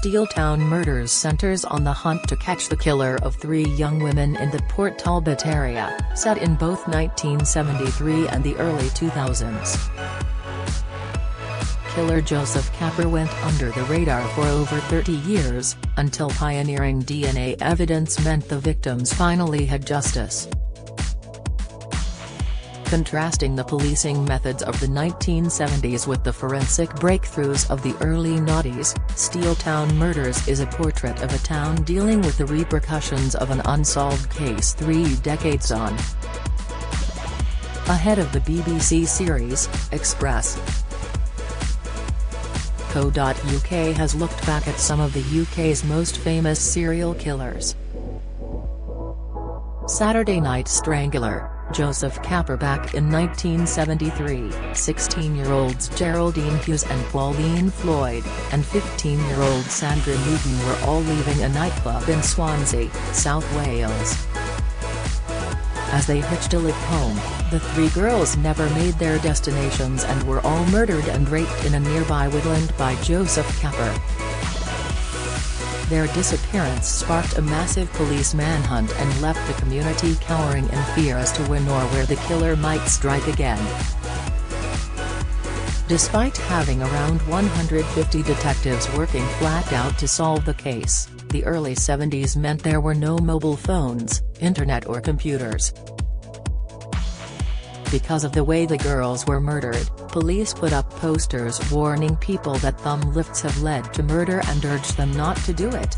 Steeltown Murders centers on the hunt to catch the killer of 3 young women in the Port Talbot area, set in both 1973 and the early 2000s. Killer Joseph Kapper went under the radar for over 30 years, until pioneering DNA evidence meant the victims finally had justice. Contrasting the policing methods of the 1970s with the forensic breakthroughs of the early noughties, Steeltown Murders is a portrait of a town dealing with the repercussions of an unsolved case 3 decades on. Ahead of the BBC series, Express. Co.uk has looked back at some of the UK's most famous serial killers. Saturday Night Strangler, Joseph Kapper. Back in 1973, 16-year-olds Geraldine Hughes and Pauline Floyd, and 15-year-old Sandra Newton were all leaving a nightclub in Swansea, South Wales. As they hitched a lift home, the 3 girls never made their destinations and were all murdered and raped in a nearby woodland by Joseph Kapper. Their disappearance sparked a massive police manhunt and left the community cowering in fear as to when or where the killer might strike again. Despite having around 150 detectives working flat out to solve the case, the early 70s meant there were no mobile phones, internet or computers. Because of the way the girls were murdered, police put up posters warning people that thumb lifts have led to murder and urged them not to do it.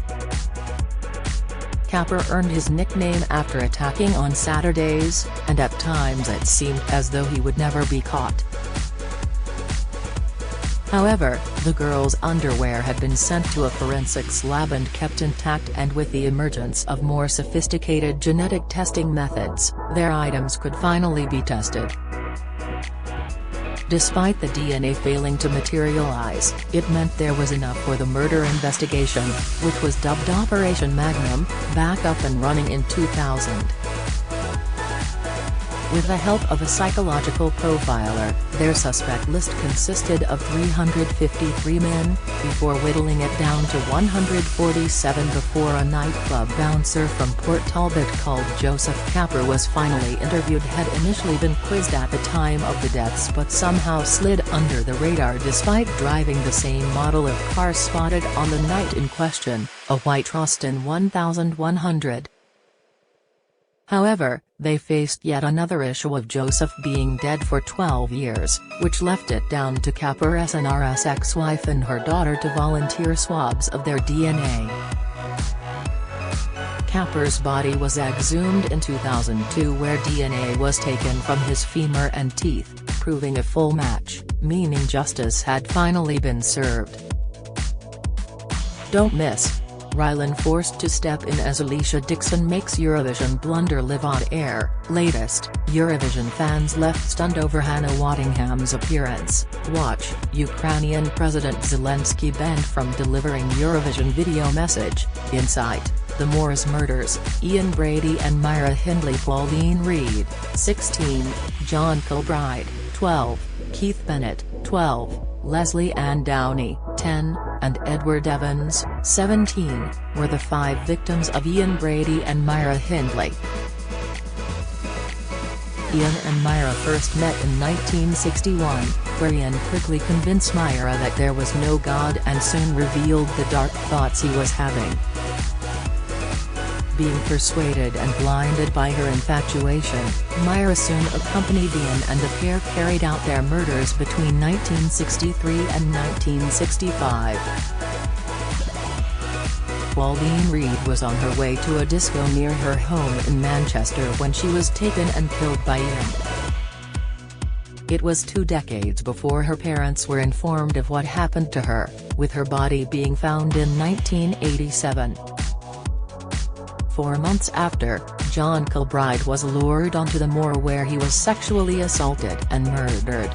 Kapper earned his nickname after attacking on Saturdays, and at times it seemed as though he would never be caught. However, the girls' underwear had been sent to a forensics lab and kept intact, and with the emergence of more sophisticated genetic testing methods, their items could finally be tested. Despite the DNA failing to materialize, it meant there was enough for the murder investigation, which was dubbed Operation Magnum, back up and running in 2000. With the help of a psychological profiler, their suspect list consisted of 353 men, before whittling it down to 147 before a nightclub bouncer from Port Talbot called Joseph Kapper was finally interviewed. Had initially been quizzed at the time of the deaths but somehow slid under the radar despite driving the same model of car spotted on the night in question, a white Austin 1100. However, they faced yet another issue of Joseph being dead for 12 years, which left it down to Kapper's NRS ex-wife and her daughter to volunteer swabs of their DNA. Kapper's body was exhumed in 2002, where DNA was taken from his femur and teeth, proving a full match, meaning justice had finally been served. Don't miss. Rylan forced to step in as Alicia Dixon makes Eurovision blunder live on air. Latest, Eurovision fans left stunned over Hannah Waddingham's appearance. Watch, Ukrainian President Zelensky banned from delivering Eurovision video message. Insight, The Moors Murders, Ian Brady and Myra Hindley. Pauline Reed, 16, John Kilbride, 12, Keith Bennett, 12, Leslie Ann Downey, 10, and Edward Evans, 17, were the 5 victims of Ian Brady and Myra Hindley. Ian and Myra first met in 1961, where Ian quickly convinced Myra that there was no God and soon revealed the dark thoughts he was having. Being persuaded and blinded by her infatuation, Myra soon accompanied Ian, and the pair carried out their murders between 1963 and 1965. Pauline Reed was on her way to a disco near her home in Manchester when she was taken and killed by Ian. It was 2 decades before her parents were informed of what happened to her, with her body being found in 1987. 4 months after, John Kilbride was lured onto the moor where he was sexually assaulted and murdered.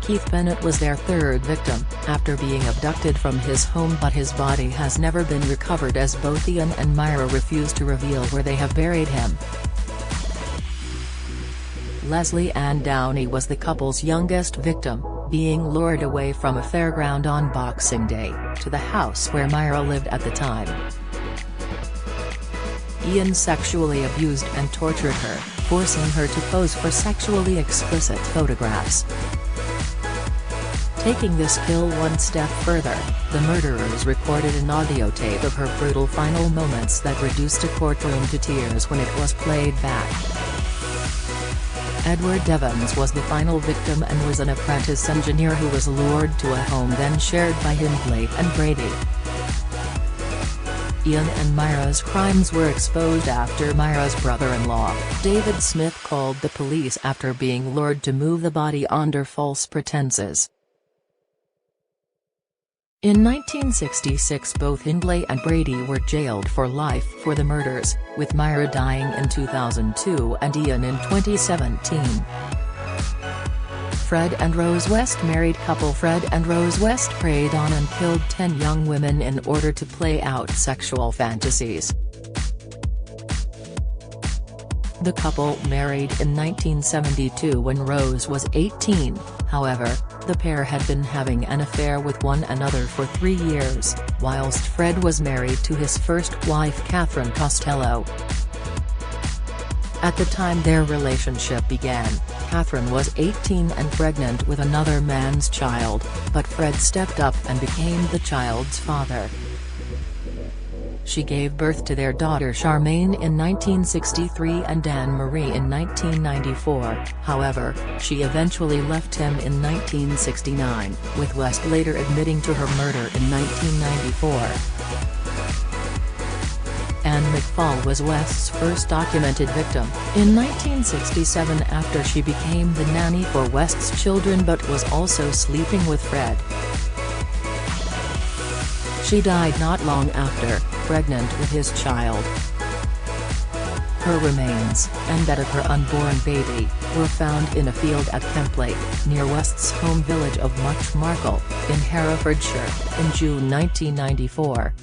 Keith Bennett was their 3rd victim, after being abducted from his home, but his body has never been recovered as both Ian and Myra refuse to reveal where they have buried him. Leslie Ann Downey was the couple's youngest victim, being lured away from a fairground on Boxing Day, to the house where Myra lived at the time. Ian sexually abused and tortured her, forcing her to pose for sexually explicit photographs. Taking this kill one step further, the murderers recorded an audio tape of her brutal final moments that reduced a courtroom to tears when it was played back. Edward Evans was the final victim and was an apprentice engineer who was lured to a home then shared by Hindley and Brady. Ian and Myra's crimes were exposed after Myra's brother-in-law, David Smith, called the police after being lured to move the body under false pretenses. In 1966 both Hindley and Brady were jailed for life for the murders, with Myra dying in 2002 and Ian in 2017. Fred and Rose West. Married couple Fred and Rose West preyed on and killed 10 young women in order to play out sexual fantasies. The couple married in 1972 when Rose was 18, however, the pair had been having an affair with one another for 3 years, whilst Fred was married to his first wife Catherine Costello. At the time their relationship began, Catherine was 18 and pregnant with another man's child, but Fred stepped up and became the child's father. She gave birth to their daughter Charmaine in 1963 and Anne-Marie in 1994, however, she eventually left him in 1969, with West later admitting to her murder in 1994. Anne McFall was West's first documented victim, in 1967 after she became the nanny for West's children but was also sleeping with Fred. She died not long after, pregnant with his child. Her remains, and that of her unborn baby, were found in a field at Kemplake, near West's home village of Much Marcle, in Herefordshire, in June 1994.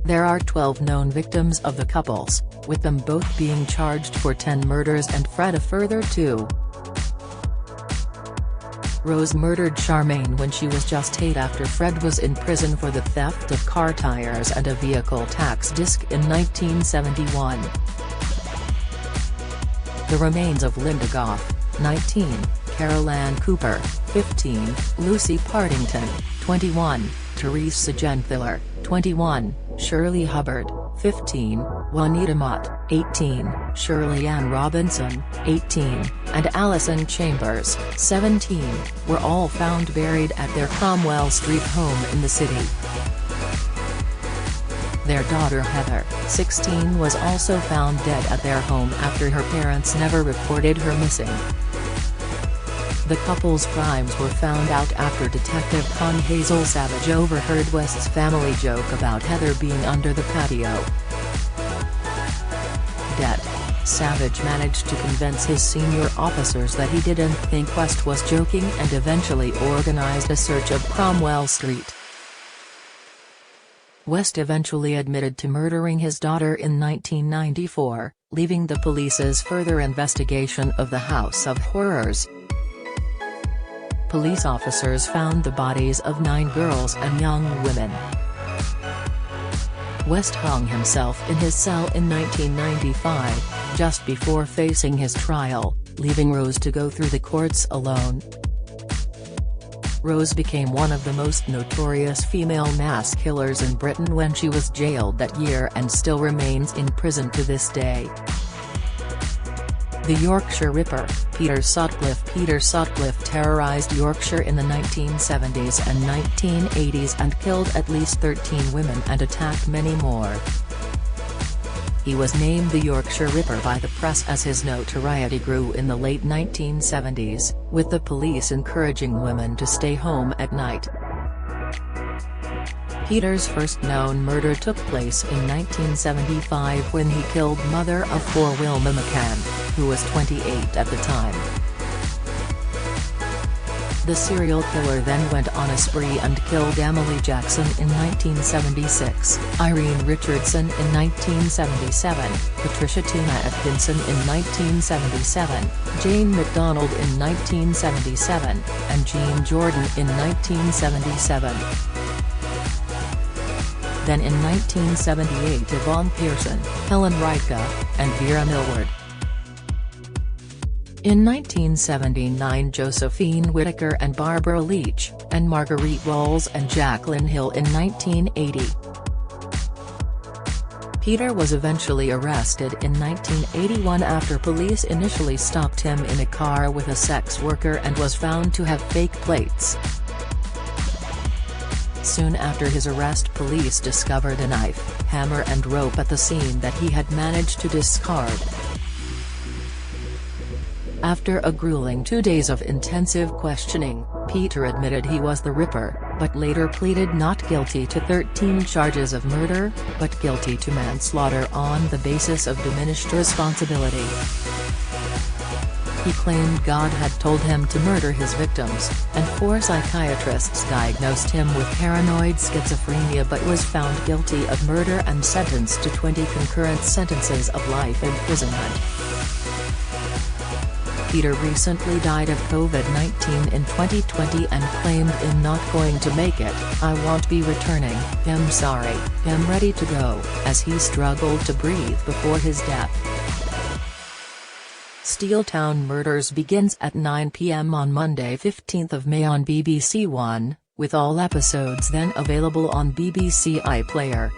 There are 12 known victims of the couples, with them both being charged for 10 murders and Fred a further 2. Rose murdered Charmaine when she was just 8 after Fred was in prison for the theft of car tires and a vehicle tax disc in 1971. The remains of Linda Goff, 19, Carol Ann Cooper, 15, Lucy Partington, 21, Teresa Genthiler, 21, Shirley Hubbard, 15, Juanita Mott, 18, Shirley Ann Robinson, 18, and Allison Chambers, 17, were all found buried at their Cromwell Street home in the city. Their daughter Heather, 16, was also found dead at their home after her parents never reported her missing. The couple's crimes were found out after Detective Con Hazel Savage overheard West's family joke about Heather being under the patio. Savage managed to convince his senior officers that he didn't think West was joking and eventually organized a search of Cromwell Street. West eventually admitted to murdering his daughter in 1994, leaving the police's further investigation of the House of Horrors. Police officers found the bodies of 9 girls and young women. West hung himself in his cell in 1995, just before facing his trial, leaving Rose to go through the courts alone. Rose became one of the most notorious female mass killers in Britain when she was jailed that year and still remains in prison to this day. The Yorkshire Ripper, Peter Sutcliffe. Peter Sutcliffe terrorised Yorkshire in the 1970s and 1980s and killed at least 13 women and attacked many more. He was named the Yorkshire Ripper by the press as his notoriety grew in the late 1970s, with the police encouraging women to stay home at night. Peter's first known murder took place in 1975 when he killed mother of 4 Wilma McCann, who was 28 at the time. The serial killer then went on a spree and killed Emily Jackson in 1976, Irene Richardson in 1977, Patricia Tina Atkinson in 1977, Jane McDonald in 1977, and Jean Jordan in 1977. Then in 1978 Yvonne Pearson, Helen Reitka, and Vera Millward. In 1979 Josephine Whitaker and Barbara Leach, and Marguerite Walls and Jacqueline Hill in 1980. Peter was eventually arrested in 1981 after police initially stopped him in a car with a sex worker and was found to have fake plates. Soon after his arrest police discovered a knife, hammer and rope at the scene that he had managed to discard. After a grueling 2 days of intensive questioning, Peter admitted he was the Ripper, but later pleaded not guilty to 13 charges of murder, but guilty to manslaughter on the basis of diminished responsibility. He claimed God had told him to murder his victims, and 4 psychiatrists diagnosed him with paranoid schizophrenia but was found guilty of murder and sentenced to 20 concurrent sentences of life imprisonment. Peter recently died of COVID-19 in 2020 and claimed "I'm not going to make it, I won't be returning, I'm sorry, I'm ready to go," as he struggled to breathe before his death. Steeltown Murders begins at 9 p.m. on Monday 15th of May on BBC One, with all episodes then available on BBC iPlayer.